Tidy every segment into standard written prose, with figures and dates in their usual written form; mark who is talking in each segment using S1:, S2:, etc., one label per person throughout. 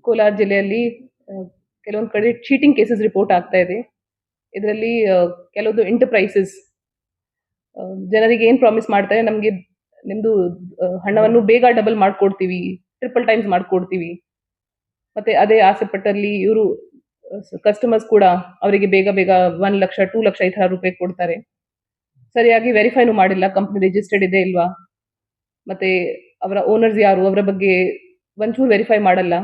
S1: ಕೋಲಾರ ಜಿಲ್ಲೆಯಲ್ಲಿ ಕೆಲವೊಂದು ಕಡೆ ಚೀಟಿಂಗ್ ಕೇಸಸ್ ರಿಪೋರ್ಟ್ ಆಗ್ತಾ ಇದೆ. ಇದರಲ್ಲಿ ಕೆಲವೊಂದು ಎಂಟರ್ಪ್ರೈಸಸ್ ಜನರಿಗೆ ಏನು ಪ್ರಾಮಿಸ್ ಮಾಡ್ತಾರೆ, ನಮಗೆ ನಿಮ್ಮದು ಹಣವನ್ನು ಬೇಗ ಡಬಲ್ ಮಾಡ್ಕೊಡ್ತೀವಿ, ಟ್ರಿಪಲ್ ಟೈಮ್ಸ್ ಮಾಡ್ಕೊಡ್ತೀವಿ. ಮತ್ತೆ ಅದೇ ಆಸೆ ಪಟ್ಟಲ್ಲಿ ಇವರು ಕಸ್ಟಮರ್ಸ್ ಕೂಡ ಅವರಿಗೆ ಬೇಗ ಬೇಗ 1 ಲಕ್ಷ 2 ಲಕ್ಷ ಈ ಥರ ರೂಪಾಯಿ ಕೊಡ್ತಾರೆ. ಸರಿಯಾಗಿ ವೆರಿಫೈನು ಮಾಡಿಲ್ಲ, ಕಂಪ್ನಿ ರಿಜಿಸ್ಟರ್ಡ್ ಇದೆ ಇಲ್ವಾ, ಮತ್ತೆ ಅವರ ಓನರ್ಸ್ ಯಾರು ಅವರ ಬಗ್ಗೆ ಒಂಚೂರು ವೆರಿಫೈ ಮಾಡಲ್ಲ.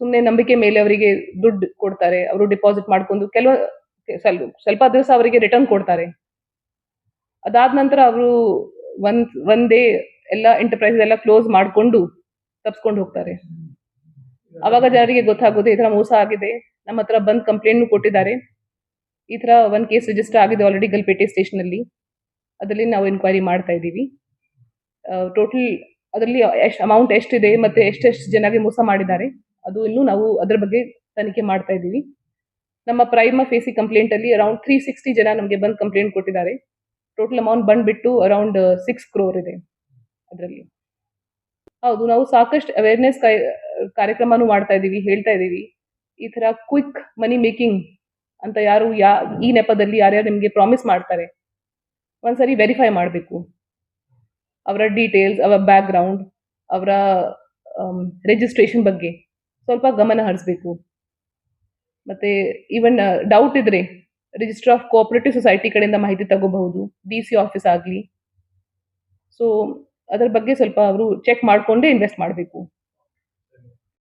S1: ಸುಮ್ಮನೆ ನಂಬಿಕೆ ಮೇಲೆ ಅವರಿಗೆ ದುಡ್ಡು ಕೊಡ್ತಾರೆ, ಅವರು ಡಿಪಾಸಿಟ್ ಮಾಡ್ಕೊಂಡು ಸ್ವಲ್ಪ ದಿವಸ ಅವರಿಗೆ ರಿಟರ್ನ್ ಕೊಡ್ತಾರೆ. ಅದಾದ ನಂತರ ಅವರು ಒಂದೇ ಎಲ್ಲ ಎಂಟರ್ಪ್ರೈಸ್ ಎಲ್ಲ ಕ್ಲೋಸ್ ಮಾಡಿಕೊಂಡು ತಪ್ಸ್ಕೊಂಡು ಹೋಗ್ತಾರೆ. ಅವಾಗ ಜನರಿಗೆ ಗೊತ್ತಾಗೋದು ಈ ತರ ಮೋಸ ಆಗಿದೆ. ನಮ್ಮ ಹತ್ರ ಬಂದ್ ಕಂಪ್ಲೇಂಟ್ ಕೊಟ್ಟಿದ್ದಾರೆ. ಈ ತರ ಒಂದು ಕೇಸ್ ರಿಜಿಸ್ಟರ್ ಆಗಿದೆ ಆಲ್ರೆಡಿ ಗಲ್ಪೇಟೆ ಸ್ಟೇಷನ್ ಅಲ್ಲಿ. ಅದರಲ್ಲಿ ನಾವು ಎನ್ಕ್ವೈರಿ ಮಾಡ್ತಾ ಇದ್ದೀವಿ. ಟೋಟಲ್ ಅದರಲ್ಲಿ ಅಮೌಂಟ್ ಎಷ್ಟಿದೆ ಮತ್ತೆ ಎಷ್ಟೆಷ್ಟು ಜನಗೆ ಮೋಸ ಮಾಡಿದ್ದಾರೆ ಅದು ಇನ್ನೂ ನಾವು ಅದರ ಬಗ್ಗೆ ತನಿಖೆ ಮಾಡ್ತಾ ಇದ್ದೀವಿ. ನಮ್ಮ ಪ್ರೈಮ ಫೇಸಿ ಕಂಪ್ಲೇಂಟ್ ಅಲ್ಲಿ ಅರೌಂಡ್ 360 ಜನ ನಮಗೆ ಬಂದು ಕಂಪ್ಲೇಂಟ್ ಕೊಟ್ಟಿದ್ದಾರೆ. ಟೋಟಲ್ ಅಮೌಂಟ್ ಬಂದ್ಬಿಟ್ಟು ಅರೌಂಡ್ 6 crore ಇದೆ ಅದರಲ್ಲಿ. ಹೌದು, ನಾವು ಸಾಕಷ್ಟು ಅವೇರ್ನೆಸ್ ಕಾರ್ಯಕ್ರಮನೂ ಮಾಡ್ತಾ ಇದ್ದೀವಿ, ಹೇಳ್ತಾ ಇದ್ದೀವಿ. ಈ ತರ ಕ್ವಿಕ್ ಮನಿ ಮೇಕಿಂಗ್ ಅಂತ ಈ ನೆಪದಲ್ಲಿ ಯಾರ್ಯಾರು ನಿಮಗೆ ಪ್ರಾಮಿಸ್ ಮಾಡ್ತಾರೆ, ಒಂದ್ಸರಿ ವೆರಿಫೈ ಮಾಡಬೇಕು. ಅವರ ಡೀಟೇಲ್ಸ್, ಅವರ ಬ್ಯಾಕ್ ಗ್ರೌಂಡ್, ಅವರ ರಿಜಿಸ್ಟ್ರೇಷನ್ ಬಗ್ಗೆ ಸ್ವಲ್ಪ ಗಮನ ಹರಿಸಬೇಕು. ಮತ್ತೆ ಈವನ್ ಡೌಟ್ ಇದ್ರೆ ರಿಜಿಸ್ಟರ್ ಆಫ್ ಕೋಆಪರೇಟಿವ್ ಸೊಸೈಟಿ ಕಡೆಯಿಂದ ಮಾಹಿತಿ ತಗೋಬಹುದು, DC ಆಫೀಸ್ ಆಗಲಿ. ಸೊ ಅದರ ಬಗ್ಗೆ ಸ್ವಲ್ಪ ಅವರು ಚೆಕ್ ಮಾಡಿಕೊಂಡೇ ಇನ್ವೆಸ್ಟ್ ಮಾಡಬೇಕು.